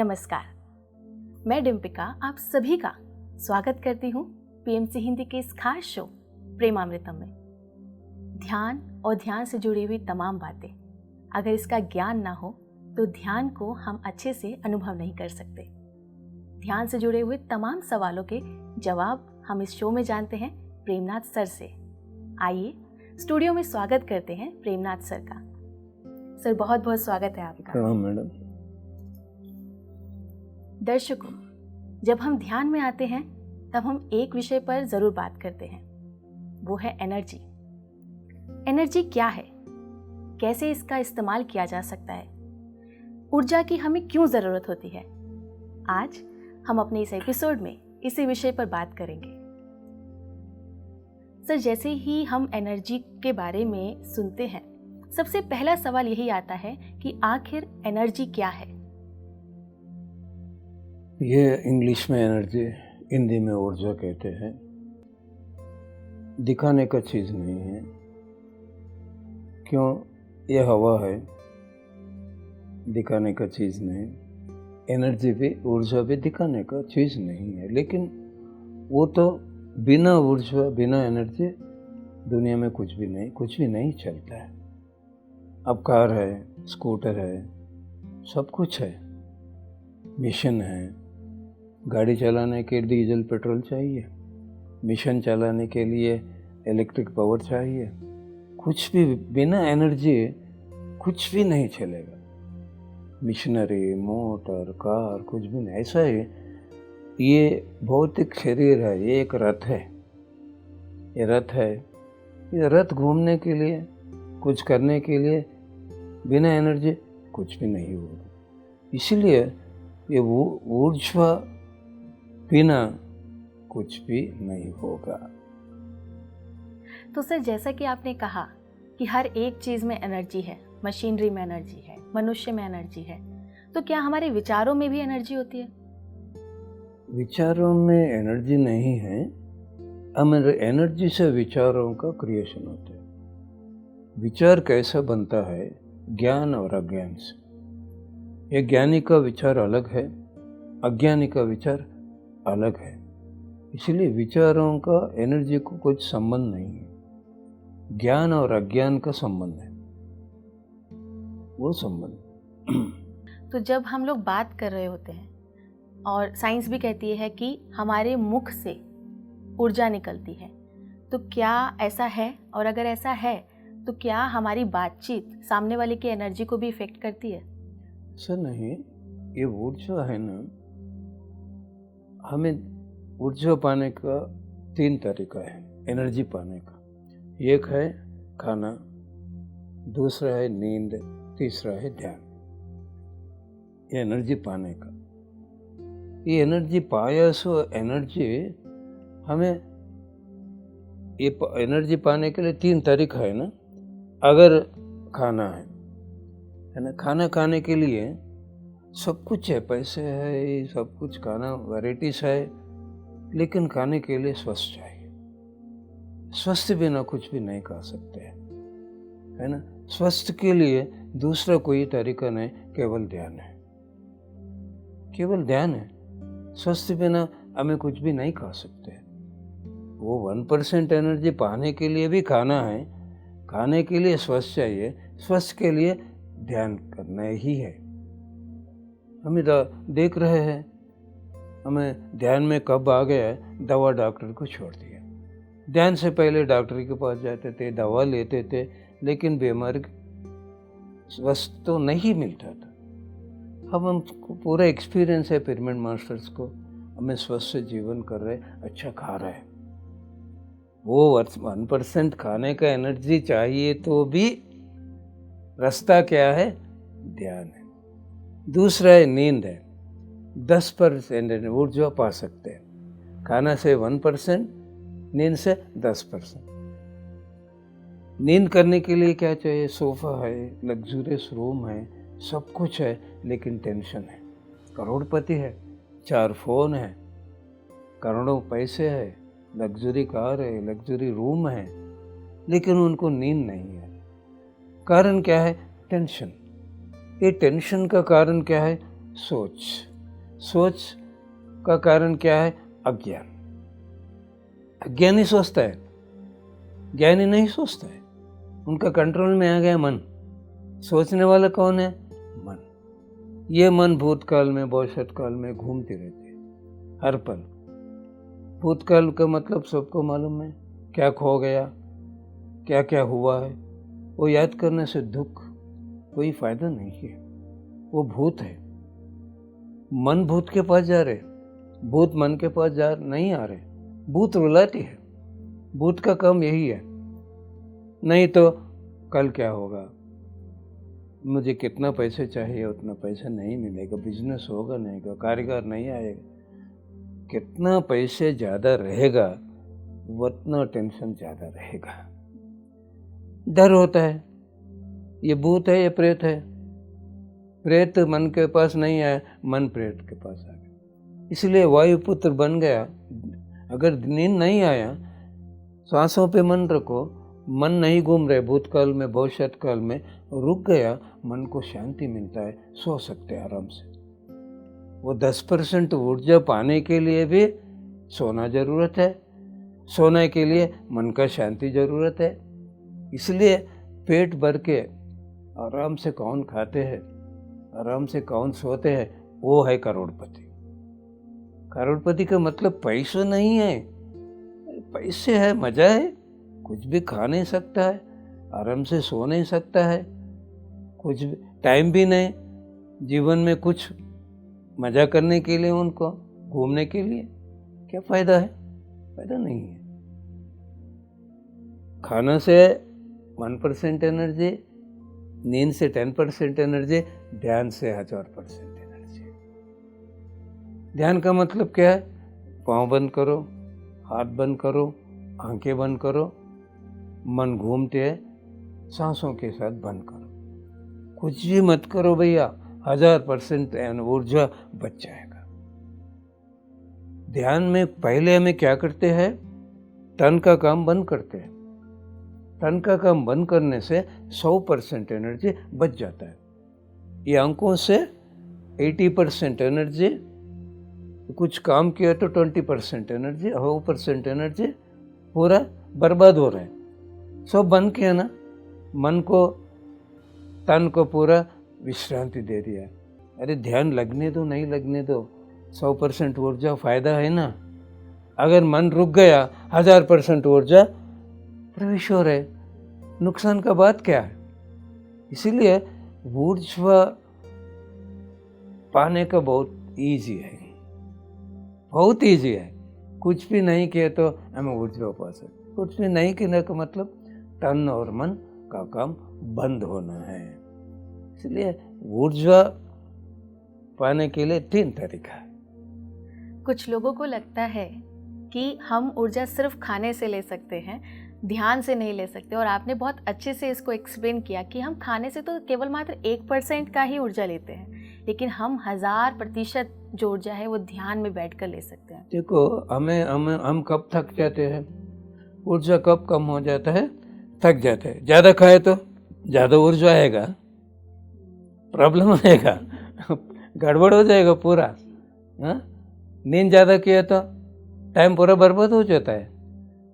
नमस्कार, मैं डिम्पिका आप सभी का स्वागत करती हूँ पीएमसी हिंदी के इस खास शो प्रेमामृतम में। ध्यान और ध्यान से जुड़ी हुई तमाम बातें, अगर इसका ज्ञान ना हो तो ध्यान को हम अच्छे से अनुभव नहीं कर सकते। ध्यान से जुड़े हुए तमाम सवालों के जवाब हम इस शो में जानते हैं प्रेमनाथ सर से। आइए स्टूडियो में स्वागत करते हैं प्रेमनाथ सर का। सर बहुत बहुत स्वागत है आपका। हाँ मैडम। दर्शकों, जब हम ध्यान में आते हैं तब हम एक विषय पर जरूर बात करते हैं, वो है एनर्जी। एनर्जी क्या है, कैसे इसका इस्तेमाल किया जा सकता है, ऊर्जा की हमें क्यों जरूरत होती है। आज हम अपने इस एपिसोड में इसी विषय पर बात करेंगे। सर, जैसे ही हम एनर्जी के बारे में सुनते हैं, सबसे पहला सवाल यही आता है कि आखिर एनर्जी क्या है। ये इंग्लिश में एनर्जी, हिंदी में ऊर्जा कहते हैं। दिखाने का चीज़ नहीं है, क्यों? ये हवा है, दिखाने का चीज़ नहीं। एनर्जी भी, ऊर्जा भी दिखाने का चीज़ नहीं है, लेकिन वो तो बिना ऊर्जा, बिना एनर्जी दुनिया में कुछ भी नहीं चलता है। अब कार है, स्कूटर है, सब कुछ है, मिशन है। गाड़ी चलाने के लिए डीजल पेट्रोल चाहिए, मिशन चलाने के लिए इलेक्ट्रिक पावर चाहिए। कुछ भी बिना एनर्जी कुछ भी नहीं चलेगा। मिशनरी, मोटर, कार, कुछ भी नहीं। ऐसा ही ये भौतिक शरीर है, ये एक रथ है। ये रथ है, ये रथ घूमने के लिए, कुछ करने के लिए बिना एनर्जी कुछ भी नहीं होगा। इसलिए ये ऊर्जा बिना कुछ भी नहीं होगा। तो सर, जैसा कि आपने कहा कि हर एक चीज में एनर्जी है, मशीनरी में एनर्जी है, मनुष्य में एनर्जी है, तो क्या हमारे विचारों में भी एनर्जी होती है? विचारों में एनर्जी नहीं है, हमारे एनर्जी से विचारों का क्रिएशन होता है। विचार कैसा बनता है? ज्ञान और अज्ञान से। एक ज्ञानी का विचार अलग है, अज्ञानी का विचार अलग है। इसलिए विचारों का एनर्जी को कुछ संबंध नहीं है। ज्ञान और अज्ञान का संबंध है, वो संबंध। तो जब हम लोग बात कर रहे होते हैं, और साइंस भी कहती है कि हमारे मुख से ऊर्जा निकलती है, तो क्या ऐसा है? और अगर ऐसा है तो क्या हमारी बातचीत सामने वाले की एनर्जी को भी इफेक्ट करती है? सर नहीं, ये ऊर्जा है ना, हमें ऊर्जा पाने का 3 तरीका है एनर्जी पाने का। एक है खाना, दूसरा है नींद, तीसरा है ध्यान। ये एनर्जी पाने का। ये एनर्जी पाया सो एनर्जी हमें, ये एनर्जी पाने के लिए 3 तरीका है ना। अगर खाना है ना, खाना खाने के लिए सब कुछ है, पैसे है, सब कुछ, खाना वैराइटीज है, लेकिन खाने के लिए स्वस्थ चाहिए। स्वस्थ बिना कुछ भी नहीं खा सकते हैं, है ना। स्वस्थ के लिए दूसरा कोई तरीका नहीं, केवल ध्यान है। केवल ध्यान है। स्वस्थ बिना हमें कुछ भी नहीं खा सकते। वो 1% एनर्जी पाने के लिए भी खाना है, खाने के लिए स्वस्थ चाहिए, स्वस्थ के लिए ध्यान करना ही है। हमें देख रहे हैं, हमें ध्यान में कब आ गया है, दवा डॉक्टर को छोड़ दिया। ध्यान से पहले डॉक्टर के पास जाते थे, दवा लेते थे, लेकिन बीमारी स्वस्थ तो नहीं मिलता था। अब हमको पूरा एक्सपीरियंस है पिरामिड मास्टर्स को, हमें स्वस्थ जीवन कर रहे, अच्छा खा रहे हैं। वो 1% खाने का एनर्जी चाहिए, तो भी रास्ता क्या है? ध्यान है। दूसरा है नींद है। 10% ऊर्जा पा सकते हैं। खाना से 1%, नींद से 10%। नींद करने के लिए क्या चाहिए? सोफा है, लग्जूरियस रूम है, सब कुछ है, लेकिन टेंशन है। करोड़पति है, 4 फोन है, करोड़ों पैसे है, लग्जरी कार है, लग्जरी रूम है, लेकिन उनको नींद नहीं है। कारण क्या है? टेंशन। ये टेंशन का कारण क्या है? सोच। सोच का कारण क्या है? अज्ञान। अज्ञानी सोचता है, ज्ञानी नहीं सोचता है। उनका कंट्रोल में आ गया मन। सोचने वाला कौन है? मन। ये मन भूतकाल में, भविष्य काल में घूमते रहते हैं हर पल। भूतकाल का मतलब सबको मालूम है, क्या खो गया, क्या क्या हुआ है। वो याद करने से दुख कोई फायदा नहीं है। वो भूत है। मन भूत के पास जा रहे, भूत मन के पास जा नहीं आ रहे। भूत रुलाती है। भूत का काम यही है। नहीं तो कल क्या होगा, मुझे कितना पैसे चाहिए उतना पैसा नहीं मिलेगा, बिजनेस होगा नहीं होगा, कारीगर नहीं आएगा। कितना पैसे ज़्यादा रहेगा उतना टेंशन ज़्यादा रहेगा। डर होता है। ये भूत है, ये प्रेत है। प्रेत मन के पास नहीं आया, मन प्रेत के पास आ गया। इसलिए वायुपुत्र बन गया। अगर नींद नहीं आया, सांसों पे मन रखो, मन नहीं घूम रहे भूतकाल में, भविष्य काल में, रुक गया, मन को शांति मिलता है, सो सकते हैं आराम से। वो 10% ऊर्जा पाने के लिए भी सोना जरूरत है। सोने के लिए मन का शांति जरूरत है। इसलिए पेट भर के आराम से कौन खाते हैं, आराम से कौन सोते हैं, वो है करोड़पति। करोड़पति का मतलब पैसा नहीं है। पैसे है, मजा है, कुछ भी खा नहीं सकता है, आराम से सो नहीं सकता है, कुछ टाइम भी नहीं जीवन में कुछ मजा करने के लिए, उनको घूमने के लिए। क्या फायदा है? फायदा नहीं है। खाना से 1% एनर्जी, नींद से 10% एनर्जी, ध्यान से 1000% एनर्जी। ध्यान का मतलब क्या है? पाँव बंद करो, हाथ बंद करो, आंखें बंद करो, मन घूमते है, सांसों के साथ बंद करो, कुछ भी मत करो भैया, 1000% ऊर्जा बच जाएगा। ध्यान में पहले हमें क्या करते हैं? तन का काम बंद करते हैं। तन का काम बंद करने से 100% एनर्जी बच जाता है। ये अंकों से 80% एनर्जी, कुछ काम किया तो 20% एनर्जी, 100% एनर्जी पूरा बर्बाद हो रहा है। सब बंद किया ना, मन को, तन को पूरा विश्रांति दे दिया। अरे ध्यान लगने दो, नहीं लगने दो, 100% ऊर्जा फायदा है ना। अगर मन रुक गया, 1000% ऊर्जा प्रवेश हो रहे, नुकसान का बात क्या है? इसीलिए ऊर्जा पाने का बहुत इजी है, बहुत इजी है। कुछ भी नहीं किया तो हमें ऊर्जा पा सकते। कुछ भी नहीं करने का मतलब तन और मन का काम बंद होना है। इसलिए ऊर्जा पाने के लिए 3 तरीका है। कुछ लोगों को लगता है कि हम ऊर्जा सिर्फ खाने से ले सकते हैं, ध्यान से नहीं ले सकते। और आपने बहुत अच्छे से इसको एक्सप्लेन किया कि हम खाने से तो केवल मात्र 1% का ही ऊर्जा लेते हैं, लेकिन हम 1000% जो ऊर्जा है वो ध्यान में बैठकर ले सकते हैं। देखो, हम कब थक जाते हैं, ऊर्जा कब कम हो जाता है? थक जाते हैं। ज़्यादा खाए तो ज़्यादा ऊर्जा आएगा, प्रॉब्लम आएगा, गड़बड़ हो जाएगा पूरा। नींद ज़्यादा किया तो टाइम पूरा बर्बाद हो जाता है।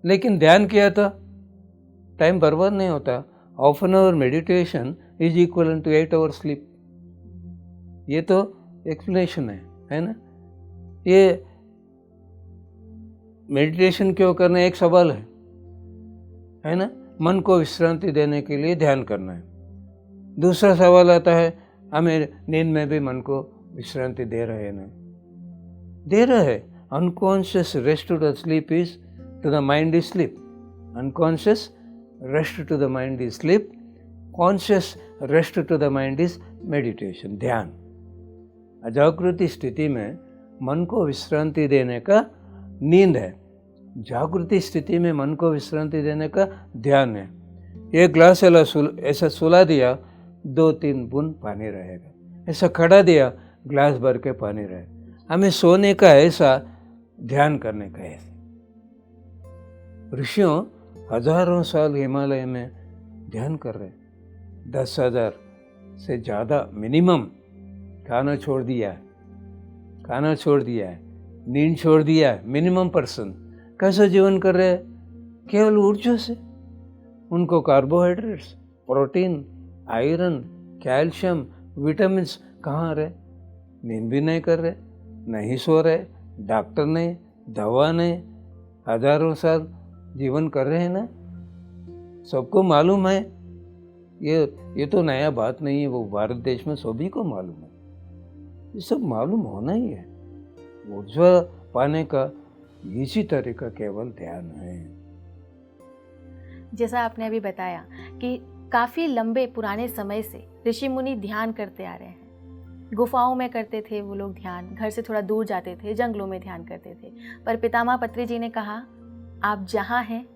लेकिन ध्यान किया तो टाइम बर्बाद नहीं होता। Half an hour meditation is equal to 8 hour sleep. ये तो एक्सप्लेनेशन है ना। ये मेडिटेशन क्यों करना, एक सवाल है ना। मन को विश्रांति देने के लिए ध्यान करना है। दूसरा सवाल आता है, हमें नींद में भी मन को विश्रांति दे रहे हैं ना, दे रहे हैं। Unconscious rest to the sleep is to the mind is sleep. Unconscious rest to the mind is sleep, conscious rest to the mind is meditation, ध्यान। अजागृति स्थिति में मन को विश्रांति देने का नींद है, जागृति स्थिति में मन को विश्रांति देने का ध्यान है। एक ग्लास ऐसा सुला दिया, 2-3 बूंद पानी रहेगा। ऐसा खड़ा दिया, ग्लास भर के पानी रहेगा। हमें सोने का ऐसा, ध्यान करने का ऐसा। ऋषियों हजारों साल हिमालय में ध्यान कर रहे, 10,000 से ज़्यादा मिनिमम खाना छोड़ दिया। खाना छोड़ दिया है, नींद छोड़ दिया है, मिनिमम पर्सन कैसा जीवन कर रहे हैं? केवल ऊर्जा से। उनको carbohydrates, protein, iron, calcium, vitamins कहाँ रहे? नींद भी नहीं कर रहे, नहीं सो रहे, डॉक्टर नहीं, दवा नहीं, हजारों साल जीवन कर रहे हैं ना। सबको मालूम है, ये तो नया बात नहीं है, वो भारत देश में सभी को मालूम है। ये सब मालूम होना ही है। ऊर्जा पाने का इसी तरीका केवल ध्यान है। जैसा आपने अभी बताया कि काफ़ी लंबे पुराने समय से ऋषि मुनि ध्यान करते आ रहे हैं। गुफाओं में करते थे वो लोग ध्यान, घर से थोड़ा दूर जाते थे, जंगलों में ध्यान करते थे। पर पितामह पत्री जी ने कहा, आप जहाँ हैं,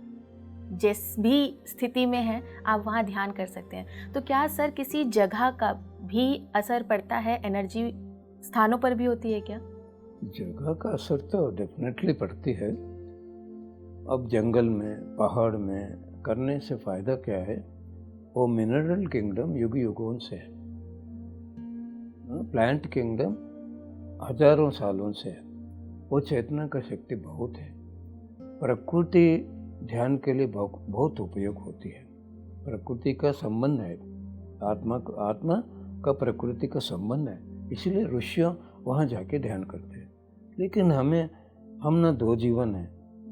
जिस भी स्थिति में हैं, आप वहाँ ध्यान कर सकते हैं। तो क्या सर किसी जगह का भी असर पड़ता है? एनर्जी स्थानों पर भी होती है क्या? जगह का असर तो डेफिनेटली पड़ती है। अब जंगल में, पहाड़ में करने से फायदा क्या है? वो मिनरल किंगडम युग युगों से है, प्लांट किंगडम हजारों सालों से है। वो चेतना का शक्ति बहुत है। प्रकृति ध्यान के लिए बहुत उपयोग होती है। प्रकृति का संबंध है, आत्मा का प्रकृति का संबंध है, इसलिए ऋषियों वहाँ जाके ध्यान करते हैं। लेकिन हम ना दो जीवन है।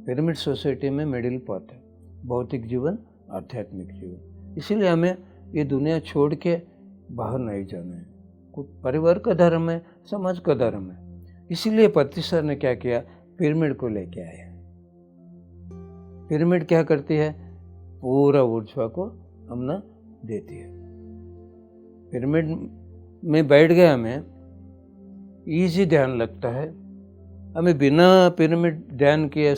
पिरामिड सोसाइटी में मिडिल पाथ है, भौतिक जीवन, आध्यात्मिक जीवन। इसीलिए हमें ये दुनिया छोड़ के बाहर नहीं जाना है। कुछ परिवार का धर्म है, समाज का धर्म है। इसीलिए पत्री सर ने क्या किया? पिरामिड को लेके आए। पिरामिड क्या करती है? पूरा ऊर्जा को हम ना देती है। पिरामिड में बैठ गए, हमें इजी ध्यान लगता है। हमें बिना पिरामिड ध्यान किए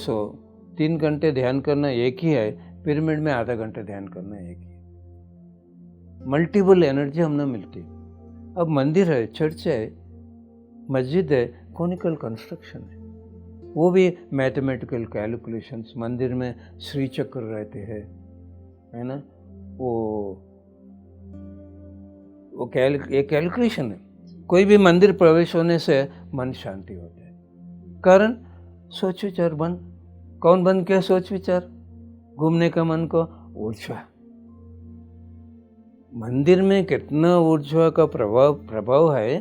3 घंटे ध्यान करना एक ही है, पिरामिड में आधा घंटा ध्यान करना एक ही है। मल्टीपल एनर्जी हमने मिलती। अब मंदिर है, चर्च है, मस्जिद है, कोनिकल कंस्ट्रक्शन है, वो भी मैथमेटिकल कैलकुलेशंस। मंदिर में श्री चक्र रहते हैं, है ना, वो कैलकुलेशन है। कोई भी मंदिर प्रवेश होने से मन शांति होता है। कारण सोच विचार बंद। कौन बंद किया सोच विचार? घूमने का मन को ऊर्जा। मंदिर में कितना ऊर्जा का प्रभाव है,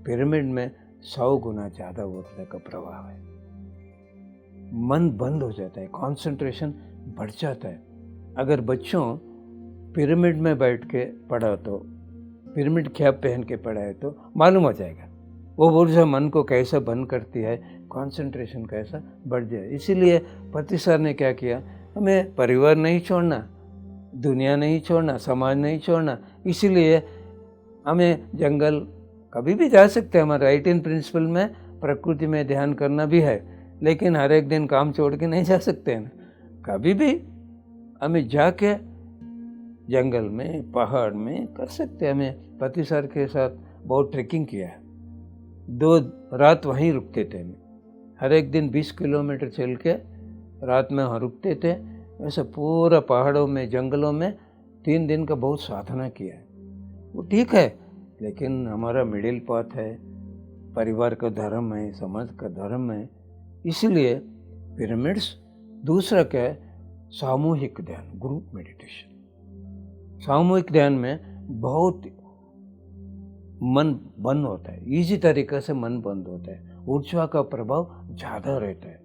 पिरामिड में 100 गुना ज्यादा ऊर्जा का प्रभाव है। मन बंद हो जाता है, कंसंट्रेशन बढ़ जाता है। अगर बच्चों पिरामिड में बैठ के पढ़ा तो, पिरामिड कैप पहन के पढ़ा है तो मालूम हो जाएगा वो ऊर्जा मन को कैसा बंद करती है, कंसंट्रेशन कैसा बढ़ जाए। इसीलिए पति सर ने क्या किया? हमें परिवार नहीं छोड़ना, दुनिया नहीं छोड़ना, समाज नहीं छोड़ना। इसीलिए हमें जंगल कभी भी जा सकते हैं। हमारा 18 प्रिंसिपल में प्रकृति में ध्यान करना भी है, लेकिन हर एक दिन काम छोड़ के नहीं जा सकते हैं ना। कभी भी हमें जाके जंगल में, पहाड़ में कर सकते हैं। हमें पति सर के साथ बहुत ट्रेकिंग किया है। 2 रात वहीं रुकते थे। हर एक दिन 20 किलोमीटर चल के रात में वहाँ रुकते थे। ऐसा पूरा पहाड़ों में, जंगलों में 3 दिन का बहुत साधना किया है। वो ठीक है, लेकिन हमारा मिडिल पाथ है, परिवार का धर्म है, समाज का धर्म है। इसलिए पिरामिड्स। दूसरा क्या है? सामूहिक ध्यान, ग्रुप मेडिटेशन। सामूहिक ध्यान में बहुत मन बंद होता है, इजी तरीके से मन बंद होता है, ऊर्जा का प्रभाव ज़्यादा रहता है।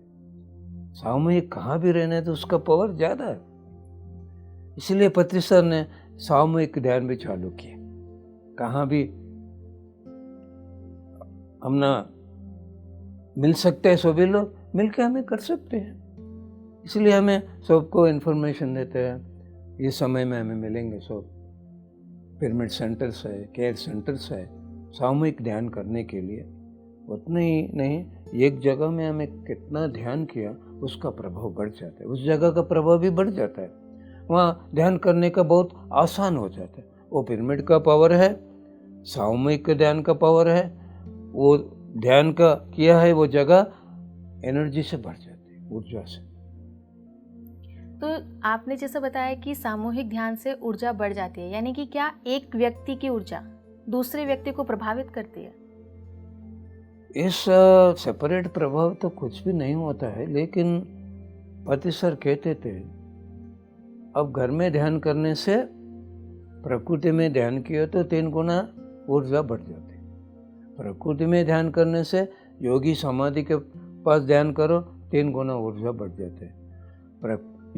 सामूहिक कहाँ भी रहना है तो उसका पावर ज़्यादा है। इसलिए पत्री सर ने सामूहिक ध्यान भी चालू किया। कहाँ भी हम ना मिल सकते हैं, सभी लोग मिलकर हमें कर सकते हैं। इसलिए हमें सबको इन्फॉर्मेशन देते हैं, ये समय में हमें मिलेंगे सब। पिरामिड सेंटर्स है, केयर सेंटर्स है सामूहिक ध्यान करने के लिए। उतना ही नहीं, एक जगह में हमें कितना ध्यान किया उसका प्रभाव बढ़ जाता है, उस जगह का प्रभाव भी बढ़ जाता है। वहाँ ध्यान करने का बहुत आसान हो जाता है। वो पिरामिड का पावर है, सामूहिक ध्यान का पावर है। वो ध्यान का किया है, वो जगह एनर्जी से भर जाती है, ऊर्जा से। तो आपने जैसा बताया कि सामूहिक ध्यान से ऊर्जा बढ़ जाती है, यानी कि क्या एक व्यक्ति की ऊर्जा दूसरे व्यक्ति को प्रभावित करती है? इस सेपरेट प्रभाव तो कुछ भी नहीं होता है, लेकिन पति सर कहते थे अब घर में ध्यान करने से प्रकृति में ध्यान किया तो 3 गुना ऊर्जा बढ़ जाती। प्रकृति में ध्यान करने से योगी समाधि के पास ध्यान करो 3 गुना ऊर्जा बढ़ जाते।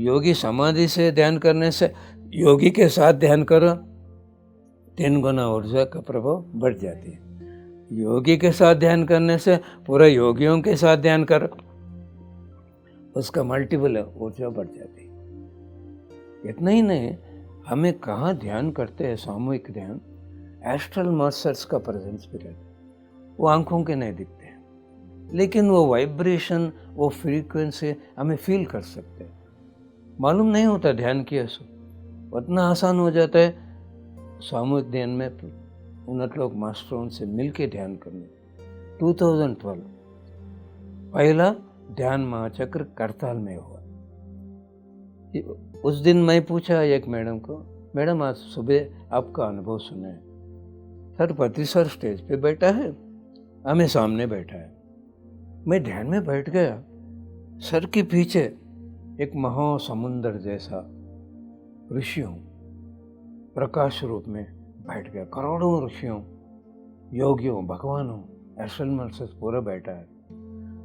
योगी समाधि से ध्यान करने से योगी के साथ ध्यान करो 3 गुना ऊर्जा का प्रभाव बढ़ जाती है। योगी के साथ ध्यान करने से पूरा योगियों के साथ ध्यान करो, उसका मल्टीपल ऊर्जा बढ़ जाती है। इतना ही नहीं, हमें कहाँ ध्यान करते हैं, सामूहिक ध्यान, एस्ट्रल मास्टर्स का प्रेजेंस भी रहता है। वो आंखों के नहीं दिखते हैं, लेकिन वो वाइब्रेशन, वो फ्रीक्वेंसी हमें फील कर सकते हैं। मालूम नहीं होता ध्यान किया सो, उतना आसान हो जाता है सामूहिक ध्यान में उन्नत लोक मास्टरों से मिलके ध्यान करने। 2012 पहला ध्यान महाचक्र करताल में हुआ। उस दिन मैं पूछा एक मैडम को, मैडम आज सुबह आपका अनुभव सुना है। सर पति सर स्टेज पे बैठा है, हमें सामने बैठा है। मैं ध्यान में बैठ गया, सर के पीछे एक महासमुंदर जैसा ऋषियों प्रकाश रूप में बैठ गया। करोड़ों ऋषियों, योगियों, भगवानों, एस्ट्रल मास्टर्स पूरा बैठा है।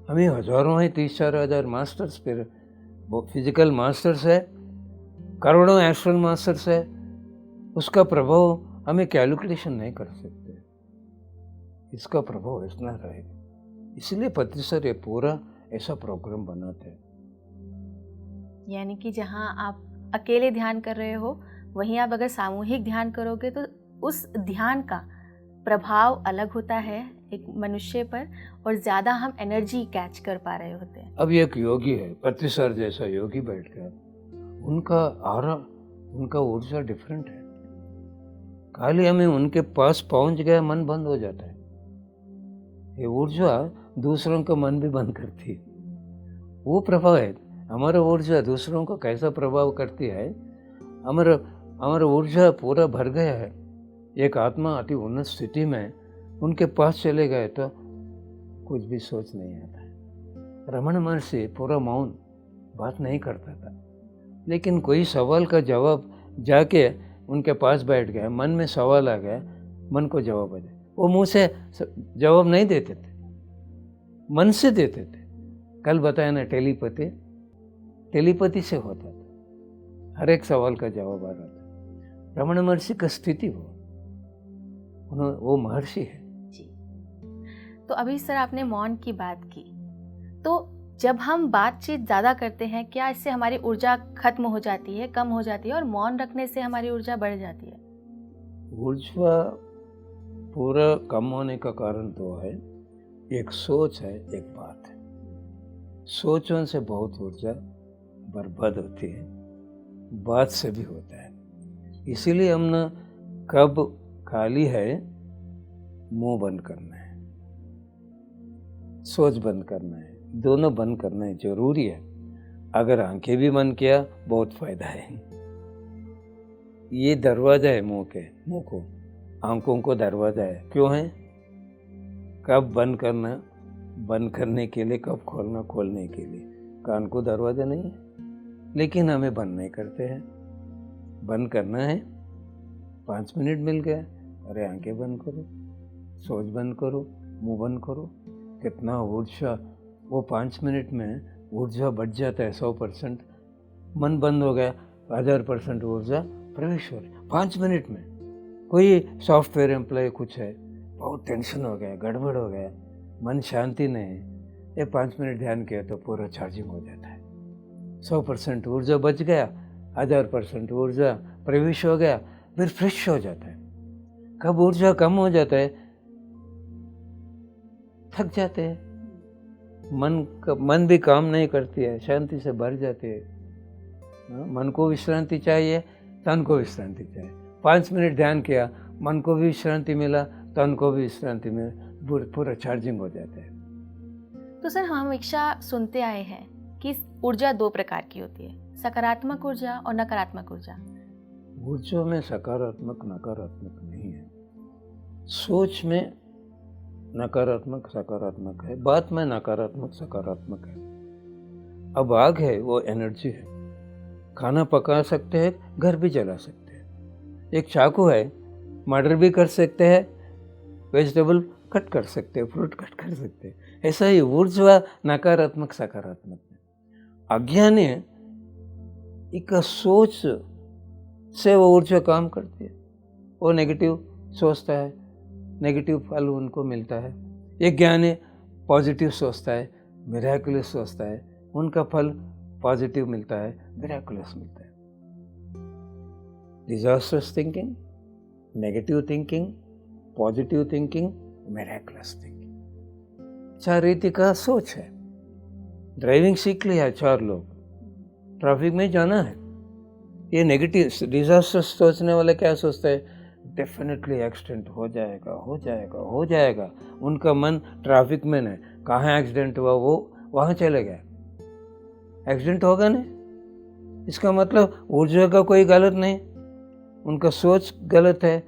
हमें हजारों है, 30-4 हजार मास्टर्स, फिर वो फिजिकल मास्टर्स है, करोड़ों एस्ट्रल मास्टर्स है। उसका प्रभाव हमें कैलकुलेशन नहीं कर सकते। इसका प्रभाव इतना रहेगा, इसलिए पति सर ये पूरा ऐसा प्रोग्राम बनाते हैं। यानी कि जहाँ आप अकेले ध्यान कर रहे हो, वहीं आप अगर सामूहिक ध्यान करोगे तो उस ध्यान का प्रभाव अलग होता है एक मनुष्य पर, और ज़्यादा हम एनर्जी कैच कर पा रहे होते हैं। अब एक योगी है, पति सर जैसा योगी बैठ गया, उनका आरा, उनका ऊर्जा डिफरेंट है। खाली हमें उनके पास पहुंच गया, मन बंद हो जाता है। ये ऊर्जा दूसरों का मन भी बंद करती है। वो प्रभाव है। हमारा ऊर्जा दूसरों को कैसा प्रभाव करती है, हमारा ऊर्जा पूरा भर गया है। एक आत्मा अति उन्नत स्थिति में उनके पास चले गए तो कुछ भी सोच नहीं आता है। रमण महर्षि पूरा मौन, बात नहीं करता था, लेकिन कोई सवाल का जवाब जाके उनके पास बैठ गया, मन में सवाल आ गया, मन को जवाब आ जाए। वो मुंह से जवाब नहीं देते थे, मन से देते थे। कल बताया ना, टेलीपैथी से होता था, हर एक सवाल का जवाब आ रहा था। रमण महर्षि का स्थिति वो महर्षि है जी। तो अभी सर आपने मौन की बात की, तो जब हम बातचीत ज़्यादा करते हैं, क्या इससे हमारी ऊर्जा खत्म हो जाती है, कम हो जाती है, और मौन रखने से हमारी ऊर्जा बढ़ जाती है? ऊर्जा पूरा कम होने का कारण तो है, एक सोच है, एक बात है। सोचों से बहुत ऊर्जा बर्बाद होती है, बात से भी होता है। इसीलिए हमने कब खाली है, मुंह बंद करना है, सोच बंद करना है, दोनों बंद करना है, जरूरी है। अगर आंखें भी बंद किया बहुत फायदा है। ये दरवाजा है मुंह को, आंखों को दरवाजा है। क्यों है? कब बंद करना, बंद करने के लिए, कब खोलना, खोलने के लिए। कान को दरवाजा नहीं है, लेकिन हमें बंद नहीं करते हैं। बंद करना है, 5 मिनट मिल गया, अरे आंखें बंद करो, सोच बंद करो, मुंह बंद करो। कितना ऊर्जा, वो 5 मिनट में ऊर्जा बढ़ जाता है 100%। मन बंद हो गया, 1000% ऊर्जा प्रवेश हो रही 5 मिनट में। कोई सॉफ्टवेयर एम्प्लॉय कुछ है, बहुत टेंशन हो गया, गड़बड़ हो गया, मन शांति नहीं है, ये 5 मिनट ध्यान किया तो पूरा चार्जिंग हो जाता है। 100% ऊर्जा बच गया, 1000% ऊर्जा प्रवेश हो गया, फिर फ्रेश हो जाता है। कब ऊर्जा कम हो जाता है, थक जाते हैं, मन भी काम नहीं करती है, शांति से भर जाते हैं। मन को विश्रांति चाहिए, तन को विश्रांति चाहिए। 5 मिनट ध्यान किया, मन को भी विश्रांति मिला, तन को भी विश्रांति मिला, पूरा चार्जिंग हो जाता है। तो सर हम हमेशा सुनते आए हैं कि ऊर्जा 2 प्रकार की होती है, सकारात्मक ऊर्जा और नकारात्मक ऊर्जा। ऊर्जा में सकारात्मक नकारात्मक नहीं है। सोच में नकारात्मक सकारात्मक है, बात में नकारात्मक सकारात्मक है। अब आग है वो एनर्जी है, खाना पका सकते हैं, घर भी जला सकते हैं। एक चाकू है, मर्डर भी कर सकते हैं, वेजिटेबल कट कर सकते हैं, फ्रूट कट कर सकते हैं। ऐसा ही ऊर्जा नकारात्मक सकारात्मक है। अज्ञान एक सोच से वो ऊर्जा काम करती है, वो नेगेटिव सोचता है, नेगेटिव फल उनको मिलता है। एक ज्ञानी पॉजिटिव सोचता है, मिराकुलस सोचता है, उनका फल पॉजिटिव मिलता है, मिराकुलस मिलता है। Disasters thinking, negative thinking, positive thinking, miraculous thinking, 4 रीति का सोच है। ड्राइविंग सीख लिया 4 लोग, ट्रैफिक में जाना है, ये नेगेटिव डिजास्टर्स सोचने वाले क्या सोचते हैं? डेफिनेटली एक्सीडेंट हो जाएगा, हो जाएगा, हो जाएगा। उनका मन ट्रैफिक में नहीं, कहाँ एक्सीडेंट हुआ वो वहाँ चले गए, एक्सीडेंट होगा नहीं। इसका मतलब ऊर्जा का कोई गलत नहीं, उनका सोच गलत है,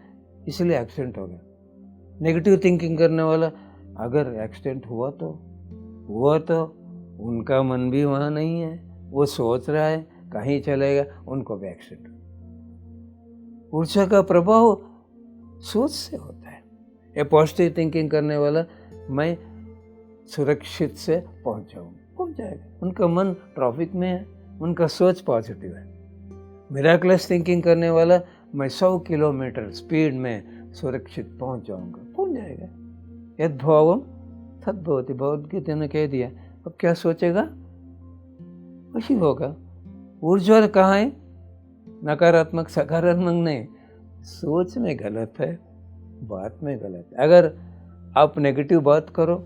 इसलिए एक्सीडेंट हो गया। नेगेटिव थिंकिंग करने वाला, अगर एक्सीडेंट हुआ तो उनका मन भी वहाँ नहीं है, वो सोच रहा है कहीं चलेगा, उनको भी एक्सीडेंट। ऊर्जा का प्रभाव सोच से होता है। ये पॉजिटिव थिंकिंग करने वाला, मैं सुरक्षित से पहुंच जाएगा, उनका मन ट्रैफिक में है, उनका सोच पॉजिटिव है। मिराकुलस थिंकिंग करने वाला, मैं 100 किलोमीटर स्पीड में सुरक्षित पहुंच जाएगा। यद भावम तद्भवति, भगवद्गीता ने कह दिया। अब क्या सोचेगा वही होगा। ऊर्जा कहाँ है? नकारात्मक सकारात्मक नहीं, सोच में गलत है, बात में गलत है। अगर आप नेगेटिव बात करो,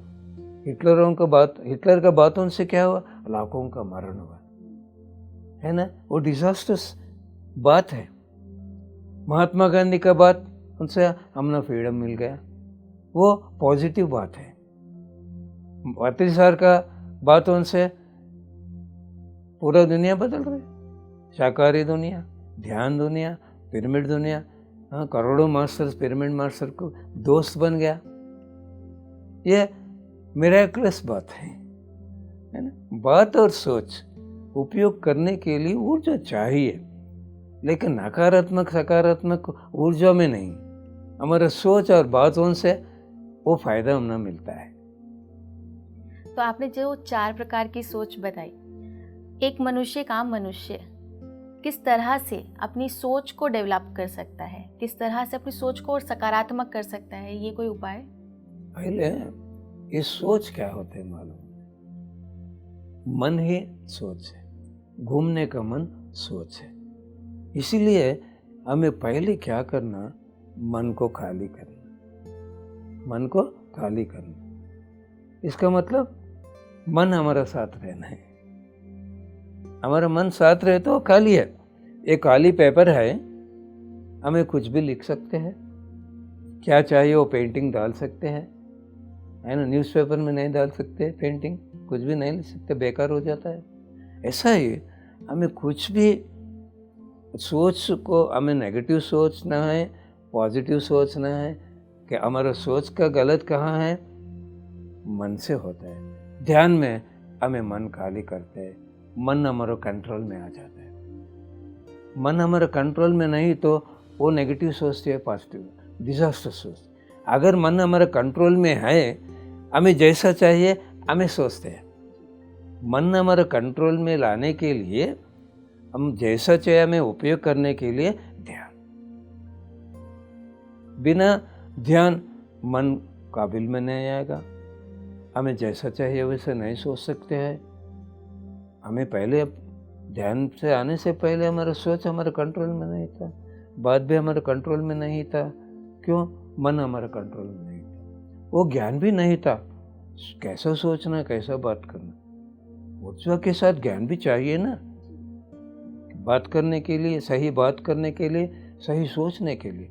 हिटलर का बातों से क्या हुआ? लाखों का मरण हुआ, है ना, वो डिजास्टर्स बात है। महात्मा गांधी का बात, उनसे हमने फ्रीडम मिल गया, वो पॉजिटिव बात है। 32 साल का बातों से पूरा दुनिया बदल रही, शाकाहारी दुनिया, ध्यान दुनिया, पिरामिड दुनिया, करोड़ों मास्टर्स पिरामिड मास्टर को दोस्त बन गया। ये मिराकुलस बात है ना। बात और सोच उपयोग करने के लिए ऊर्जा चाहिए, लेकिन नकारात्मक सकारात्मक ऊर्जा में नहीं। हमारा सोच और बातों से वो फायदा हमें मिलता है। तो आपने जो 4 प्रकार की सोच बताई, एक मनुष्य का मनुष्य किस तरह से अपनी सोच को डेवलप कर सकता है, किस तरह से अपनी सोच को और सकारात्मक कर सकता है, ये कोई उपाय? पहले ये सोच क्या होते है मालूम? मन ही सोच है, घूमने का मन सोच है। इसीलिए हमें पहले क्या करना, मन को खाली करना, मन को खाली करना। इसका मतलब मन हमारा साथ रहना है। हमारा मन साथ रहे तो खाली है। एक खाली पेपर है, हमें कुछ भी लिख सकते हैं, क्या चाहिए वो पेंटिंग डाल सकते हैं, है ना। न्यूज़पेपर में नहीं डाल सकते पेंटिंग, कुछ भी नहीं लिख सकते, बेकार हो जाता है। ऐसा ही हमें कुछ भी सोच को, हमें नेगेटिव सोचना है, पॉजिटिव सोचना है, कि हमारा सोच का गलत कहाँ है, मन से होता है। ध्यान में हमें मन खाली करते हैं, मन हमारे कंट्रोल में आ जाता है। मन हमारे कंट्रोल में नहीं तो वो नेगेटिव सोचती है, पॉजिटिव डिजास्टर सोच। अगर मन हमारे कंट्रोल में है, हमें जैसा चाहिए हमें सोचते हैं। मन हमारे कंट्रोल में लाने के लिए, हम जैसा चाहिए हमें उपयोग करने के लिए ध्यान। बिना ध्यान मन काबिल में नहीं आएगा, हमें जैसा चाहिए वैसे नहीं सोच सकते हैं। हमें पहले ध्यान से आने से पहले हमारा सोच हमारे कंट्रोल में नहीं था, बात भी हमारे कंट्रोल में नहीं था। क्यों? मन हमारे कंट्रोल में नहीं था, वो ज्ञान भी नहीं था, कैसा सोचना, कैसा बात करना। ऊर्जा के साथ ज्ञान भी चाहिए ना, बात करने के लिए, सही बात करने के लिए, सही सोचने के लिए।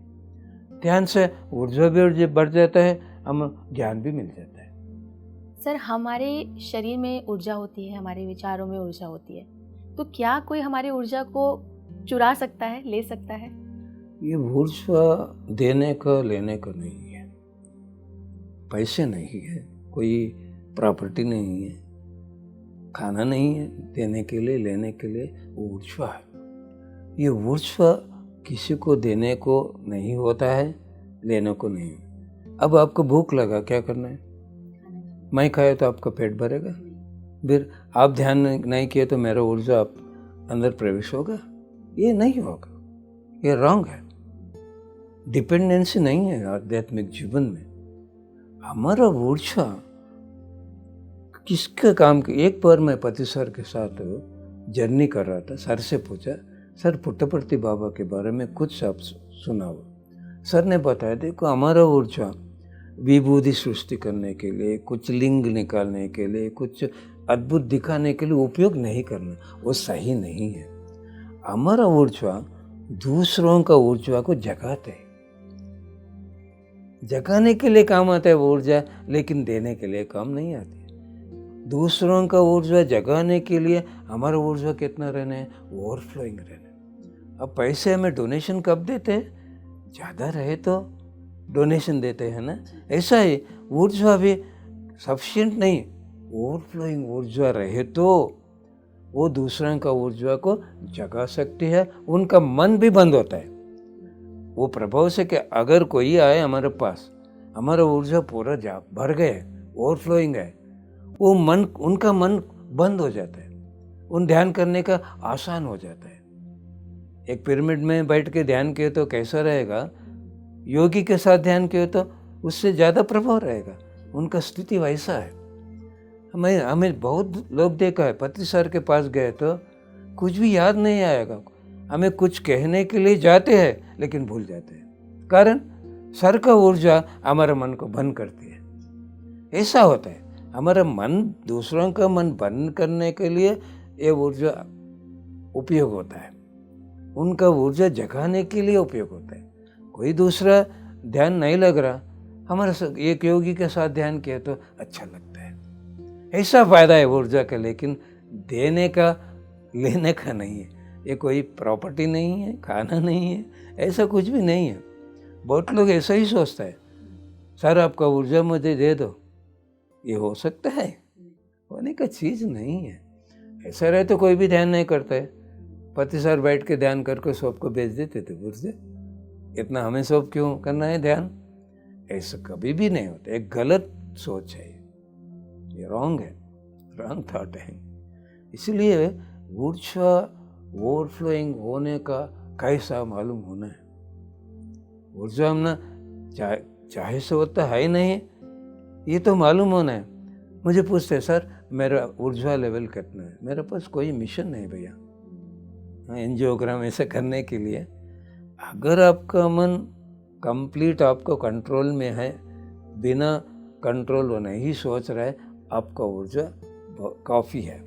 ध्यान से ऊर्जा भी बढ़ जाता है, हम ज्ञान भी मिल जाता है। सर, हमारे शरीर में ऊर्जा होती है, हमारे विचारों में ऊर्जा होती है, तो क्या कोई हमारी ऊर्जा को चुरा सकता है, ले सकता है? ये ऊर्जा देने का लेने का नहीं है, पैसे नहीं है, कोई प्रॉपर्टी नहीं है, खाना नहीं है देने के लिए, लेने के लिए, ऊर्जा है। ये ऊर्जा किसी को देने को नहीं होता है, लेने को नहीं। अब आपको भूख लगा, क्या करना है? मैं खाया तो आपका पेट भरेगा। फिर आप ध्यान नहीं किए तो मेरा ऊर्जा आप अंदर प्रवेश होगा? ये नहीं होगा, ये रॉन्ग है। डिपेंडेंसी नहीं है आध्यात्मिक जीवन में। हमारा ऊर्जा किसके काम के? एक बार मैं पति सर के साथ जर्नी कर रहा था, सर से पूछा, सर पुट्टपर्ती बाबा के बारे में कुछ आप सुनाओ। सर ने बताया, देखो हमारा ऊर्जा विभूति सृष्टि करने के लिए, कुछ लिंग निकालने के लिए, कुछ अद्भुत दिखाने के लिए उपयोग नहीं करना, वो सही नहीं है। हमारा ऊर्जा दूसरों का ऊर्जा को जगाते है, जगाने के लिए काम आता है वो ऊर्जा, लेकिन देने के लिए काम नहीं आती। दूसरों का ऊर्जा जगाने के लिए हमारा ऊर्जा कितना रहना है? ओवरफ्लोइंग रहना है। अब पैसे हमें डोनेशन कब देते हैं? ज़्यादा रहे तो डोनेशन देते हैं ना। ऐसा ही ऊर्जा भी सफिशिएंट नहीं, ओवरफ्लोइंग ऊर्जा रहे तो वो दूसरों का ऊर्जा को जगा सकती है। उनका मन भी बंद होता है वो प्रभाव से कि अगर कोई आए हमारे पास, हमारा ऊर्जा पूरा भर गए, ओवरफ्लोइंग है, वो मन, उनका मन बंद हो जाता है, उन ध्यान करने का आसान हो जाता है। एक पिरामिड में बैठ के ध्यान किए तो कैसा रहेगा? योगी के साथ ध्यान किए तो उससे ज़्यादा प्रभाव रहेगा। उनका स्थिति वैसा है। हमें बहुत लोग देखा है, पति सर के पास गए तो कुछ भी याद नहीं आएगा। हमें कुछ कहने के लिए जाते हैं लेकिन भूल जाते हैं, कारण सर का ऊर्जा हमारे मन को बंद करती है। ऐसा होता है, हमारा मन, दूसरों का मन बंद करने के लिए ये ऊर्जा उपयोग होता है, उनका ऊर्जा जगाने के लिए उपयोग होता है। कोई दूसरा ध्यान नहीं लग रहा, हमारा एक योगी के साथ ध्यान किया तो अच्छा लगता है। ऐसा फायदा है ऊर्जा का, लेकिन देने का, लेने का नहीं है। ये कोई प्रॉपर्टी नहीं है, खाना नहीं है, ऐसा कुछ भी नहीं है। बहुत लोग ऐसा ही सोचता है, सर आपका ऊर्जा मुझे दे दो। ये हो सकता है? होने का चीज़ नहीं है। ऐसा रहे तो कोई भी ध्यान नहीं करता है। पति सर बैठ के ध्यान करके सबको बेच देते थे ऊर्जा। इतना हमें सब क्यों करना है ध्यान? ऐसा कभी भी नहीं होता। एक गलत सोच है, ये रॉन्ग है, रॉन्ग थॉट है। इसलिए ऊर्जा ओवरफ्लोइंग होने का कैसा मालूम होना है? ऊर्जा हम ना चाहे से होता है ही नहीं, ये तो मालूम होना है। मुझे पूछते हैं, सर मेरा ऊर्जा लेवल कितना है? मेरे पास कोई मिशन नहीं भैया, एंजियोग्राम ऐसे करने के लिए। अगर आपका मन कंप्लीट आपको कंट्रोल में है, बिना कंट्रोल वो नहीं सोच रहा है, आपका ऊर्जा काफ़ी है।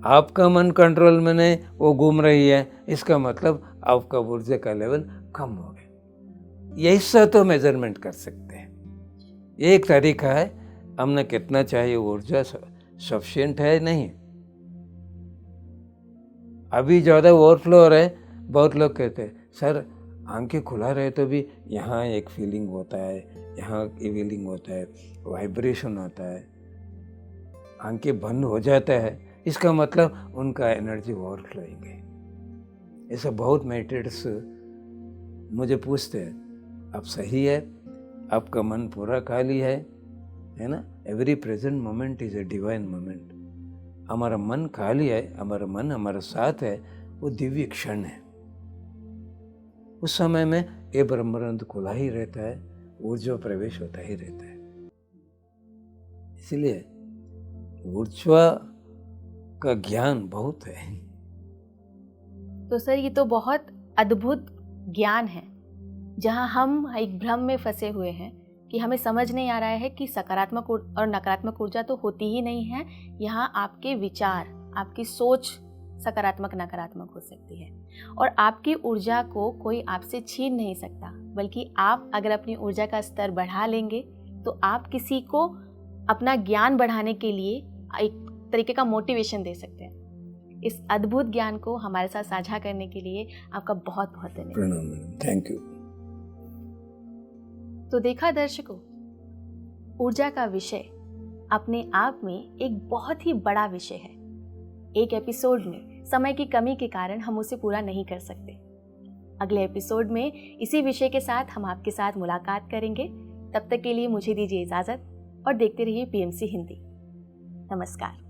आपका मन कंट्रोल में नहीं, वो घूम रही है, इसका मतलब आपका ऊर्जा का लेवल कम हो गया। ऐसा तो मेजरमेंट कर सकते हैं। एक तरीका है, हमने कितना चाहिए ऊर्जा सफिशिएंट है नहीं। अभी ज़्यादा ओवरफ्लो हो रहा है। बहुत लोग कहते हैं, सर आंखें खुला रहे तो भी यहाँ एक फीलिंग होता है, यहाँ एक फीलिंग होता है, वाइब्रेशन आता है, आंखें बंद हो जाता है, इसका मतलब उनका एनर्जी ओवरफ्लोइंग है। ऐसा बहुत मेडिटेटर्स मुझे पूछते हैं, अब सही है, आपका मन पूरा खाली है ना? Every present moment is a divine moment. हमारा मन खाली है, हमारा मन हमारा साथ है, वो दिव्य क्षण है। उस समय में ये ब्रह्मानंद खुला ही रहता है, ऊर्जा प्रवेश होता ही रहता है। इसलिए ऊर्जा का ज्ञान बहुत है। तो सर ये तो बहुत अद्भुत ज्ञान है, जहाँ हम एक भ्रम में फंसे हुए हैं कि हमें समझ नहीं आ रहा है कि सकारात्मक और नकारात्मक ऊर्जा तो होती ही नहीं है। यहाँ आपके विचार, आपकी सोच सकारात्मक नकारात्मक हो सकती है, और आपकी ऊर्जा को कोई आपसे छीन नहीं सकता, बल्कि आप अगर अपनी ऊर्जा का स्तर बढ़ा लेंगे तो आप किसी को अपना ज्ञान बढ़ाने के लिए एक तरीके का मोटिवेशन दे सकते हैं। इस अद्भुत ज्ञान को हमारे साथ साझा करने के लिए आपका बहुत बहुत धन्यवाद। प्रणाम, थैंक यू। तो देखा दर्शकों, ऊर्जा का विषय अपने आप में एक बहुत ही बड़ा विषय है। एक एपिसोड में समय की कमी के कारण हम उसे पूरा नहीं कर सकते। अगले एपिसोड में इसी विषय के साथ हम आपके साथ मुलाकात करेंगे। तब तक के लिए मुझे दीजिए इजाज़त और देखते रहिए पीएमसी हिंदी। नमस्कार।